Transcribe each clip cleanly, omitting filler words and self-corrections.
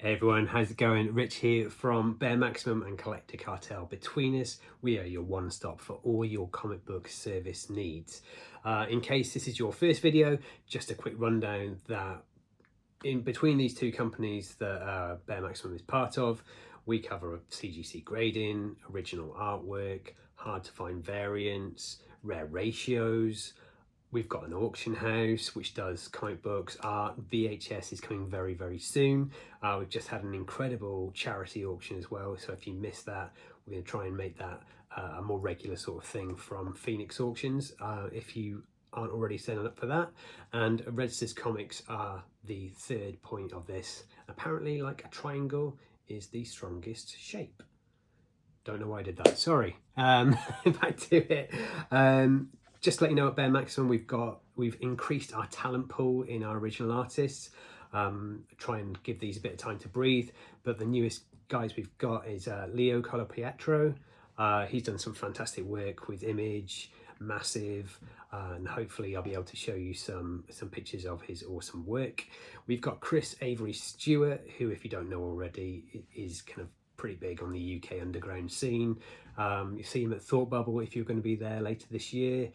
Hey everyone, how's it going? Rich here from Bear Maximum and Collector Cartel. Between us, we are your one-stop for all your comic book service needs. In case this is your first video, just a quick rundown that in between these two companies that Bear Maximum is part of, we cover CGC grading, original artwork, hard to find variants, rare ratios. We've got an auction house which does comic books, art, VHS is coming very, very soon. We've just had an incredible charity auction as well, so if you missed that, we're going to try and make that a more regular sort of thing from Phoenix Auctions, if you aren't already signing up for that. And registered comics are the third point of this. Apparently, like a triangle is the strongest shape. Don't know why I did that, sorry. Back to it. Just to let you know, at Bear Maximum, we've increased our talent pool in our original artists. Try and give these a bit of time to breathe. But the newest guys we've got is Leo Colapietro. He's done some fantastic work with Image, Massive, and hopefully I'll be able to show you some pictures of his awesome work. We've got Chris Avery Stewart, who, if you don't know already, is kind of pretty big on the UK underground scene. You see him at Thought Bubble if you're going to be there later this year,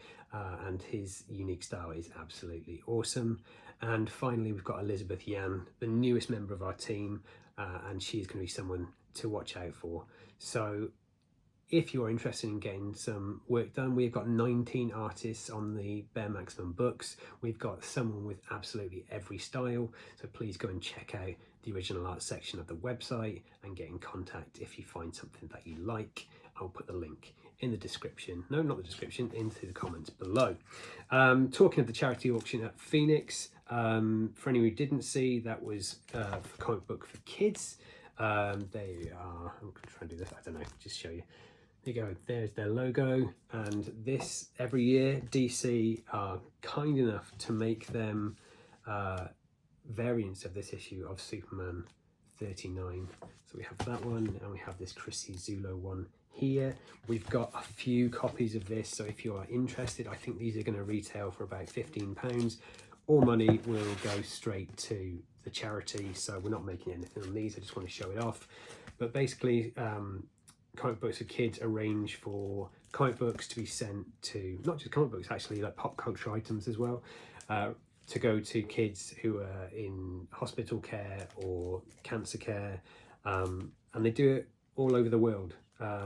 and his unique style is absolutely awesome. And finally, we've got Elizabeth Yan, the newest member of our team, and she's going to be someone to watch out for. So if you're interested in getting some work done, we've got 19 artists on the Bear Maximum books. We've got someone with absolutely every style, so please go and check out the original art section of the website and get in contact if you find something that you like. I'll put the link in the description, no, not the description, into the comments below. Talking of the charity auction at Phoenix, for anyone who didn't see, that was for Comic Book for Kids. They are, I'm going to try and do this, I don't know, just show you. There you go, there's their logo, and this, every year, DC are kind enough to make them variants of this issue of Superman 39. So we have that one, and we have this Chrissy Zulo one here. We've got a few copies of this, so if you are interested, I think these are going to retail for about £15. All money will go straight to the charity, so we're not making anything on these, I just want to show it off. But basically, Comic Books for Kids arrange for comic books to be sent to, not just comic books actually, like pop culture items as well, to go to kids who are in hospital care or cancer care, and they do it all over the world,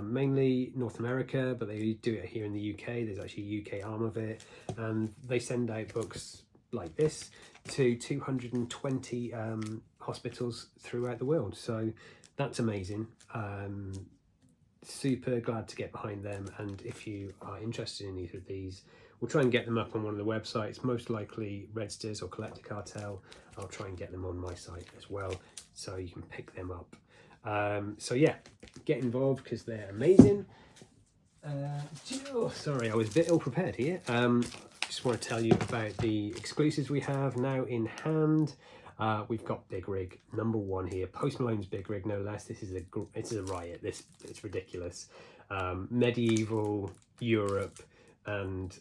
mainly North America, but they do it here in the UK. There's actually a UK arm of it, and they send out books like this to 220 hospitals throughout the world, so that's amazing. Super glad to get behind them, and if you are interested in either of these, we'll try and get them up on one of the websites, most likely Redsters or Collector Cartel. I'll try and get them on my site as well, so you can pick them up. So yeah, get involved because they're amazing. Sorry, I was a bit ill-prepared here. Just want to tell you about the exclusives we have now in hand. We've got Big Rig #1 here, Post Malone's Big Rig, no less. This is a riot. It's ridiculous. Medieval Europe, and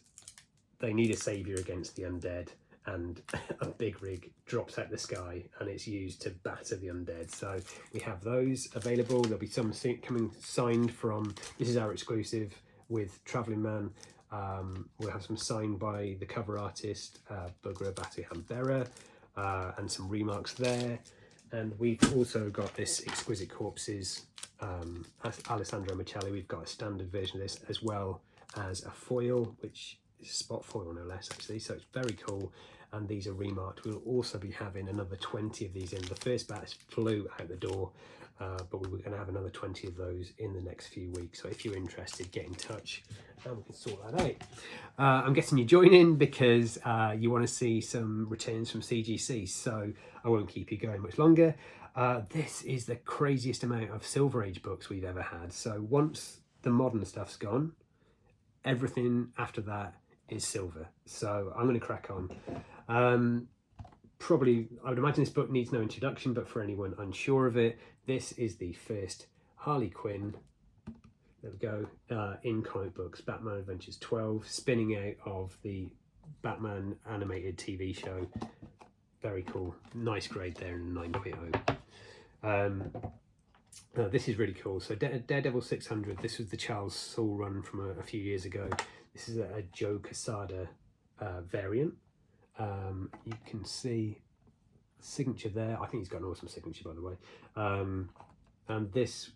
they need a saviour against the undead, and a big rig drops out the sky and it's used to batter the undead. So we have those available. There'll be some coming signed from, this is our exclusive with Travelling Man. We'll have some signed by the cover artist, Bugra Batu Hambera, and some remarks there. And we've also got this Exquisite Corpses, Alessandro Michelli. We've got a standard version of this as well as a foil, which is spot foil no less actually, so it's very cool, and these are remarked. We'll also be having another 20 of these in. The first batch flew out the door, but we're going to have another 20 of those in the next few weeks, so if you're interested, get in touch and we can sort that out. I'm guessing you're joining because you want to see some returns from CGC, so I won't keep you going much longer. This is the craziest amount of Silver Age books we've ever had, so once the modern stuff's gone, everything after that is silver. So I'm going to crack on. Probably, I would imagine this book needs no introduction, but for anyone unsure of it, this is the first Harley Quinn, there we go, in comic books, Batman Adventures 12, spinning out of the Batman animated TV show. Very cool. Nice grade there in 9.0. This is really cool. So Daredevil 600, this was the Charles Soule run from a few years ago. This is a Joe Quesada variant. You can see the signature there. I think he's got an awesome signature, by the way. And this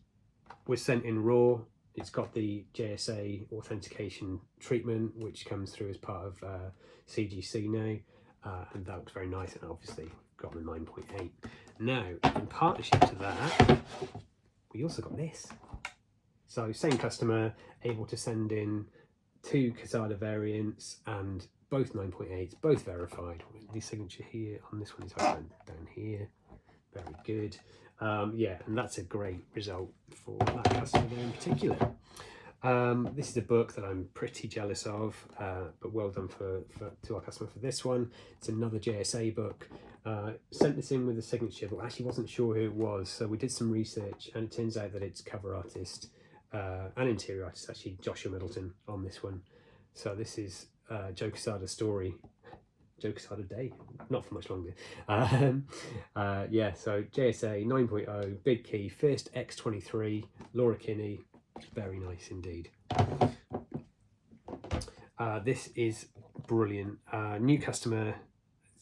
was sent in raw. It's got the JSA authentication treatment, which comes through as part of CGC now. And that looks very nice, and obviously got the 9.8. Now, in partnership to that, we also got this. So same customer, able to send in 2 Quesada variants, and both 9.8s, both verified. The signature here on this one is down here. Very good. Yeah, and that's a great result for that customer there in particular. This is a book that I'm pretty jealous of, but well done to our customer for this one. It's another JSA book. Sent this in with a signature, but actually wasn't sure who it was, so we did some research, and it turns out that it's cover artist and interior artist, actually, Joshua Middleton on this one. So this is Joe Quesada's story. Joe Quesada Day, not for much longer. Yeah, so JSA 9.0, big key, first X23, Laura Kinney, very nice indeed. This is brilliant. New customer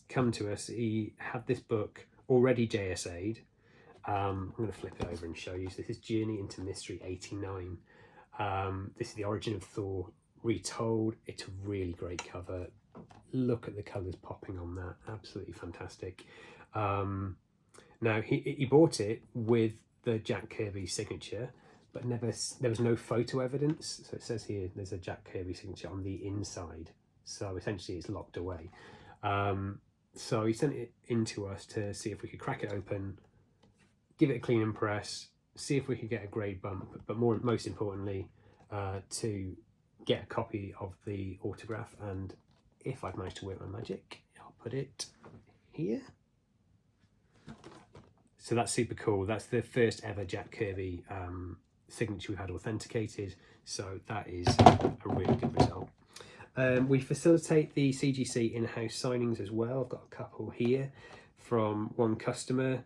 come to us. He had this book already JSA'd. I'm going to flip it over and show you. So this is Journey into Mystery 89. This is the origin of Thor retold. It's a really great cover. Look at the colours popping on that, absolutely fantastic. Now he bought it with the Jack Kirby signature, but there was no photo evidence. So it says here there's a Jack Kirby signature on the inside, so essentially it's locked away. So he sent it in to us to see if we could crack it open, give it a clean and press, see if we could get a grade bump, but most importantly, to get a copy of the autograph. And if I've managed to work my magic, I'll put it here. So that's super cool. That's the first ever Jack Kirby signature we've had authenticated. So that is a really good result. We facilitate the CGC in-house signings as well. I've got a couple here from one customer.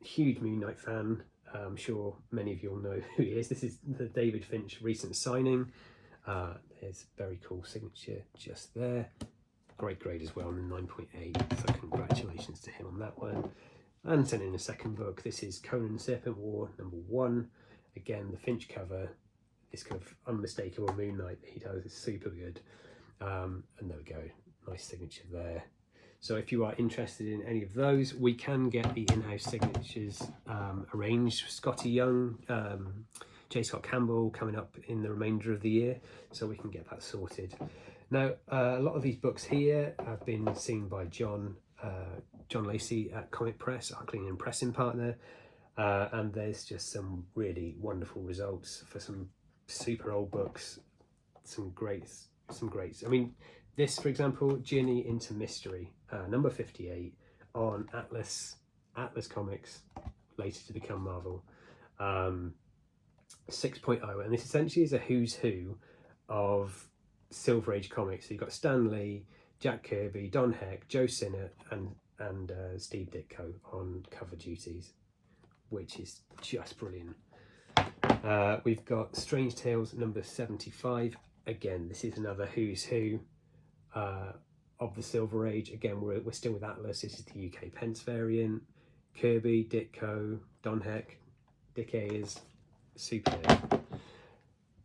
Huge Moon Knight fan. I'm sure many of you will know who he is. This is the David Finch recent signing. There's a very cool signature just there. Great grade as well on the 9.8. So congratulations to him on that one. And sent in a second book. This is Conan Serpent War #1. Again, the Finch cover. This kind of unmistakable Moon Knight that he does is super good. And there we go. Nice signature there. So if you are interested in any of those, we can get the in-house signatures arranged. Scotty Young, J. Scott Campbell coming up in the remainder of the year, so we can get that sorted. Now, a lot of these books here have been seen by John Lacey at Comic Press, our cleaning and pressing partner, and there's just some really wonderful results for some super old books, some greats. I mean, this, for example, Journey into Mystery, number 58 on Atlas Comics, later to become Marvel, 6.0, and this essentially is a who's who of Silver Age comics. So you've got Stan Lee, Jack Kirby, Don Heck, Joe Sinnott, and Steve Ditko on cover duties, which is just brilliant. We've got Strange Tales number 75. Again, this is another who's who of the Silver Age. Again, we're still with Atlas. This is the UK Pence variant. Kirby, Ditko, Don Heck, Dick Ayers, superb.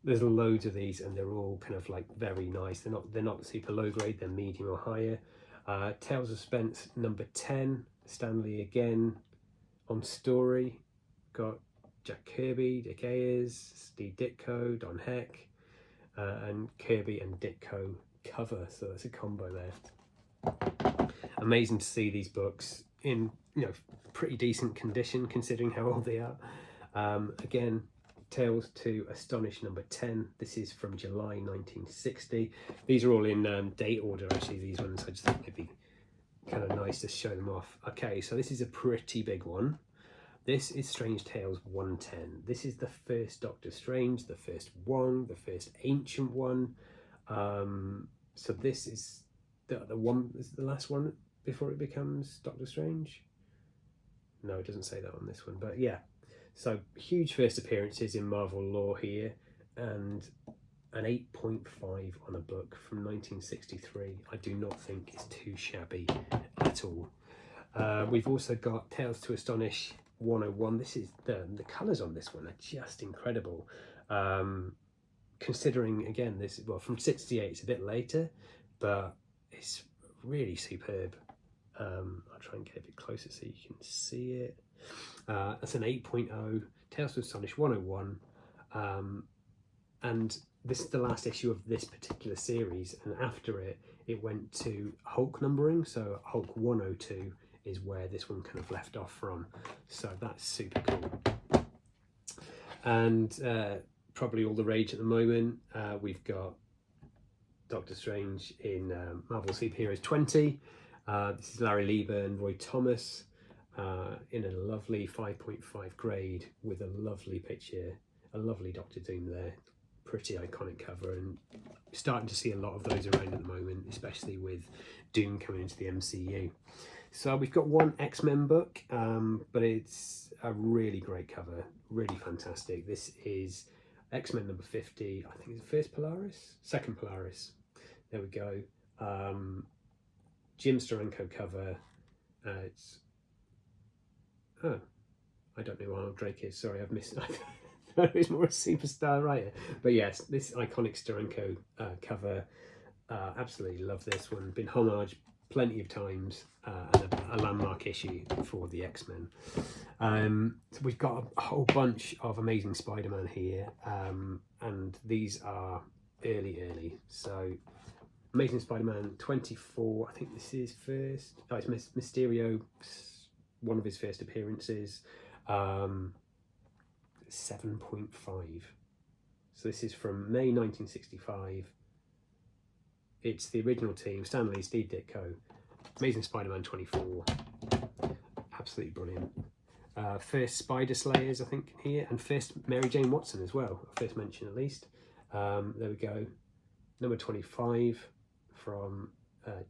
There's loads of these, and they're all kind of like very nice. They're not super low grade. They're medium or higher. Tales of Spence number 10. Stanley again on story. Got Jack Kirby, Dick Ayers, Steve Ditko, Don Heck, and Kirby and Ditko cover. So that's a combo there. Amazing to see these books in pretty decent condition considering how old they are. Again, Tales to Astonish number 10. This is from July 1960. These are all in date order, actually, these ones. I just thought it'd be kind of nice to show them off. Okay, so this is a pretty big one. This is Strange Tales 110. This is the first Doctor Strange, the first Wong, the first Ancient One. So this is the one, is the last one before it becomes Doctor Strange? No, it doesn't say that on this one, but yeah. So huge first appearances in Marvel lore here, and an 8.5 on a book from 1963. I do not think it's too shabby at all. We've also got Tales to Astonish 101. This is the colours on this one are just incredible. Considering again this, well, from 68, it's a bit later, but it's really superb. I'll try and get a bit closer so you can see it. That's an 8.0, Tales to Astonish 101, and this is the last issue of this particular series, and after it went to Hulk numbering, so Hulk 102 is where this one kind of left off from, so that's super cool. And probably all the rage at the moment, we've got Doctor Strange in Marvel Superheroes 20. This is Larry Lieber and Roy Thomas in a lovely 5.5 grade with a lovely picture, a lovely Doctor Doom there. Pretty iconic cover, and starting to see a lot of those around at the moment, especially with Doom coming into the MCU. So we've got one X-Men book, but it's a really great cover, really fantastic. This is X-Men number 50, I think it's the first Polaris? Second Polaris. There we go. Jim Steranko cover. It's... Oh, I don't know who Arnold Drake is. Sorry, I've missed... He's more a superstar writer. But yes, this iconic Steranko cover. Absolutely love this one. Been homaged plenty of times, and a landmark issue for the X-Men. So we've got a whole bunch of Amazing Spider-Man here, and these are early. So Amazing Spider-Man 24, I think this is first. Oh, it's Mysterio, one of his first appearances. 7.5. So this is from May 1965. It's the original team, Stan Lee, Steve Ditko, Amazing Spider-Man 24. Absolutely brilliant. First Spider Slayers, I think, here, and first Mary Jane Watson as well, first mention at least. There we go. Number 25 from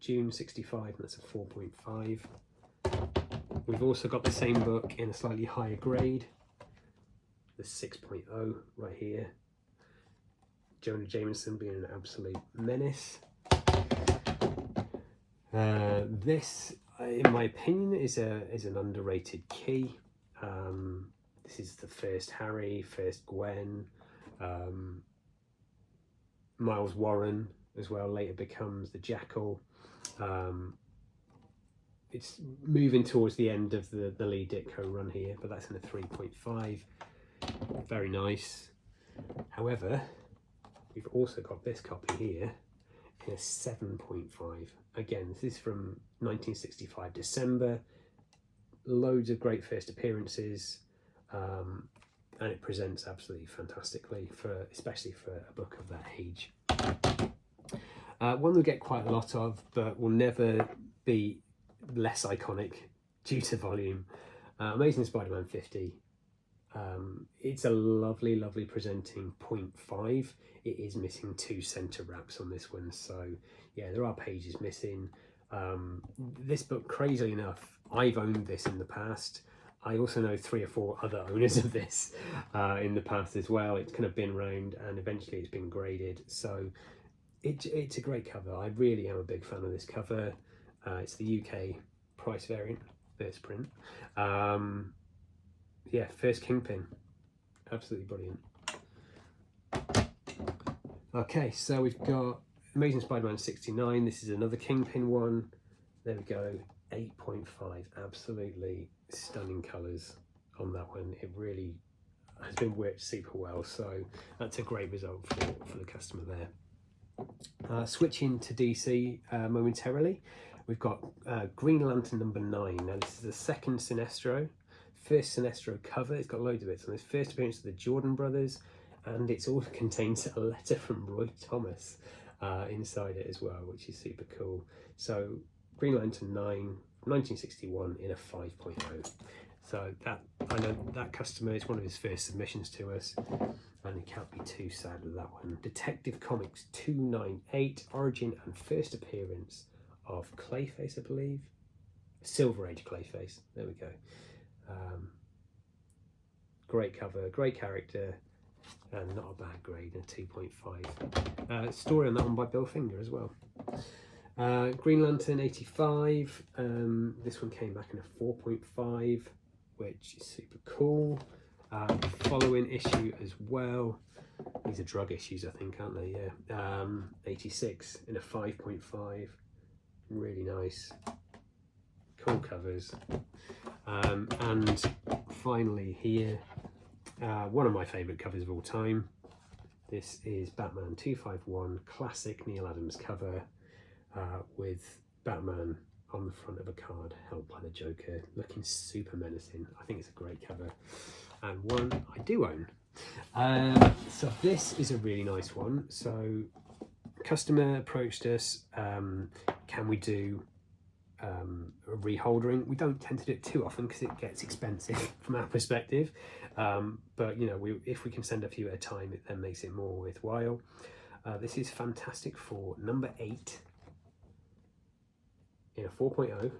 June 65, and that's a 4.5. We've also got the same book in a slightly higher grade. The 6.0 right here. Jonah Jameson being an absolute menace. This, in my opinion, is an underrated key. This is the first Harry, first Gwen, Miles Warren as well. Later becomes the Jackal. It's moving towards the end of the Lee Ditko run here, but that's in a 3.5. Very nice. However, we've also got this copy here in a 7.5. Again, this is from 1965 December. Loads of great first appearances, and it presents absolutely fantastically, especially for a book of that age. One we'll get quite a lot of, but will never be less iconic due to volume. Amazing Spider-Man 50. It's a lovely presenting 0.5. It is missing 2 center wraps on this one, so yeah, there are pages missing. This book, crazily enough, I've owned this in the past. I also know 3 or 4 other owners of this in the past as well. It's kind of been around, and eventually it's been graded, so it's a great cover. I really am a big fan of this cover. It's the UK price variant, first print. Yeah, first Kingpin, absolutely brilliant. Okay, so we've got Amazing Spider-Man 69. This is another Kingpin one. There we go, 8.5. Absolutely stunning colours on that one. It really has been worked super well, so that's a great result for the customer there. Switching to DC momentarily, we've got Green Lantern number 9. Now this is the second Sinestro. First Sinestro cover. It's got loads of bits on this. First appearance of the Jordan brothers, and it also contains a letter from Roy Thomas inside it as well, which is super cool. So Green Lantern 9, 1961 in a 5.0. So that, I know that customer is one of his first submissions to us, and he can't be too sad with that one. Detective Comics 298, origin and first appearance of Clayface, I believe. Silver Age Clayface, there we go. Great cover, great character, and not a bad grade, a 2.5. Story on that one by Bill Finger as well. Green Lantern 85, this one came back in a 4.5, which is super cool. Following issue as well, these are drug issues I think, aren't they? Yeah. 86 in a 5.5, really nice, cool covers. And finally here, one of my favourite covers of all time. This is Batman 251, classic Neil Adams cover, with Batman on the front of a card held by the Joker, looking super menacing. I think it's a great cover, and one I do own. So this is a really nice one. So customer approached us, can we do a reholdering? We don't tend to do it too often because it gets expensive from our perspective, but you know, if we can send a few at a time, it then makes it more worthwhile. This is Fantastic Four number 8 in a 4.0,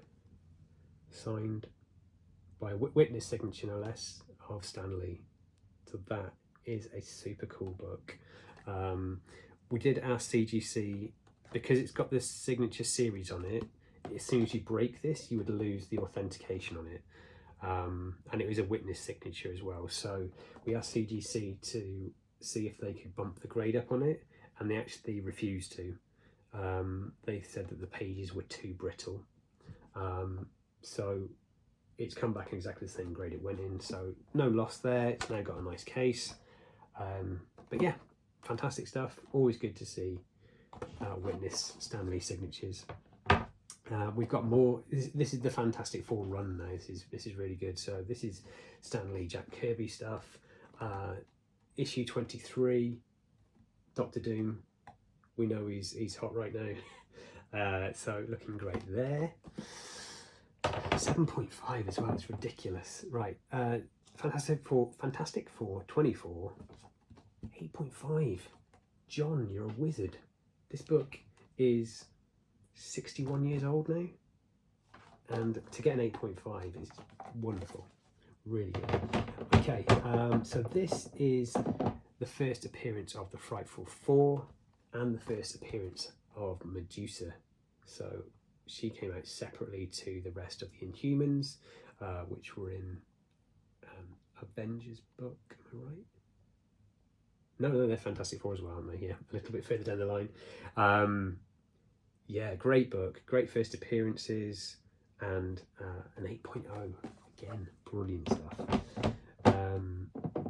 signed by a witness signature no less of Stan Lee. So that is a super cool book. We did ask CGC, because it's got this signature series on it, as soon as you break this you would lose the authentication on it, and it was a witness signature as well. So we asked CGC to see if they could bump the grade up on it, and they actually refused to. They said that the pages were too brittle, so it's come back in exactly the same grade it went in, so no loss there. It's now got a nice case, but yeah, fantastic stuff. Always good to see witness Stan Lee signatures. We've got more. This is the Fantastic Four run now. This is really good. So this is Stan Lee, Jack Kirby stuff. Issue 23, Doctor Doom. We know he's hot right now. So looking great there. 7.5 as well. It's ridiculous. Right. Fantastic Four 24. 8.5. John, you're a wizard. This book is 61 years old now, and to get an 8.5 is wonderful, really good. Okay, so this is the first appearance of the Frightful Four and the first appearance of Medusa. So she came out separately to the rest of the Inhumans, which were in Avengers book, am I right? No, they're Fantastic Four as well, aren't they? Yeah, a little bit further down the line. Yeah, great book, great first appearances, and an 8.0, again, brilliant stuff.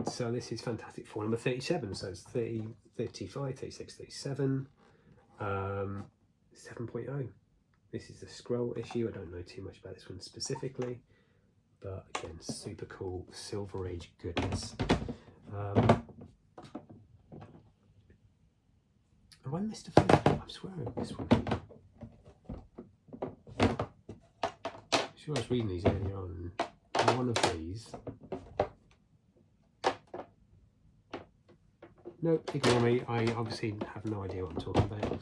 So this is Fantastic Four number 37, so it's 30, 35, 36, 37, 7.0. This is the scroll issue. I don't know too much about this one specifically, but again, super cool Silver Age goodness. Have I missed a thing? I'm swearing this one. Sure, I was reading these earlier on. One of these. Nope, ignore me. I obviously have no idea what I'm talking about.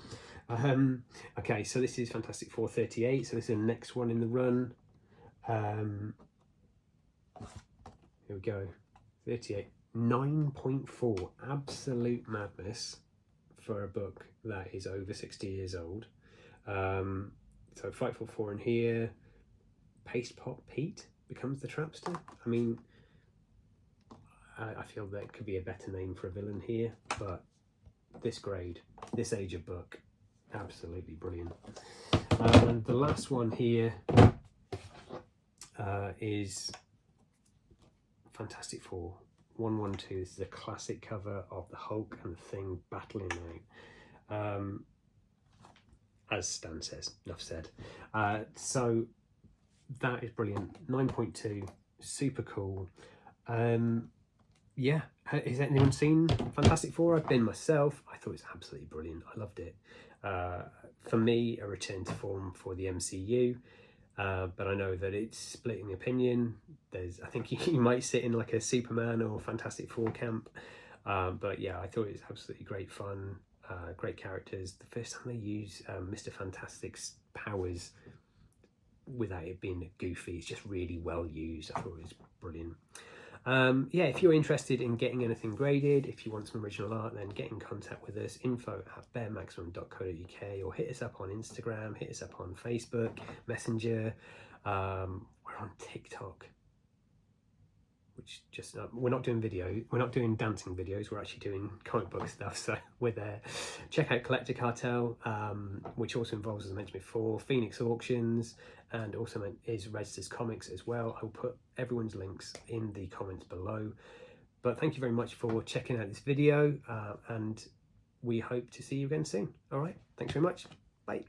Okay, so this is Fantastic Four 38. So this is the next one in the run. Here we go. 38. 9.4. Absolute madness for a book that is over 60 years old. So Frightful Four in here. Paste Pot Pete becomes the Trapster. I mean, I feel there could be a better name for a villain here, but this grade, this age of book, absolutely brilliant. And the last one here is Fantastic Four 112. This is a classic cover of the Hulk and the Thing battling out. As Stan says, enough said. So that is brilliant. 9.2, super cool. Yeah, has anyone seen Fantastic Four? I've been myself. I thought it was absolutely brilliant. I loved it. For me, a return to form for the MCU, but I know that it's splitting opinion. I think you might sit in like a Superman or Fantastic Four camp, but yeah, I thought it was absolutely great fun. Great characters. The first time they use Mr. Fantastic's powers without it being goofy. It's just really well used. I thought it was brilliant. Yeah, if you're interested in getting anything graded, if you want some original art, then get in contact with us, info@bearmaximum.co.uk, or hit us up on Instagram, hit us up on Facebook, Messenger. We're on TikTok, which just we're not doing dancing videos, we're actually doing comic book stuff, so we're there. Check out Collector Cartel, which also involves, as I mentioned before, Phoenix Auctions, and also is Register's Comics as well. I'll put everyone's links in the comments below. But thank you very much for checking out this video, and we hope to see you again soon. All right, thanks very much. Bye.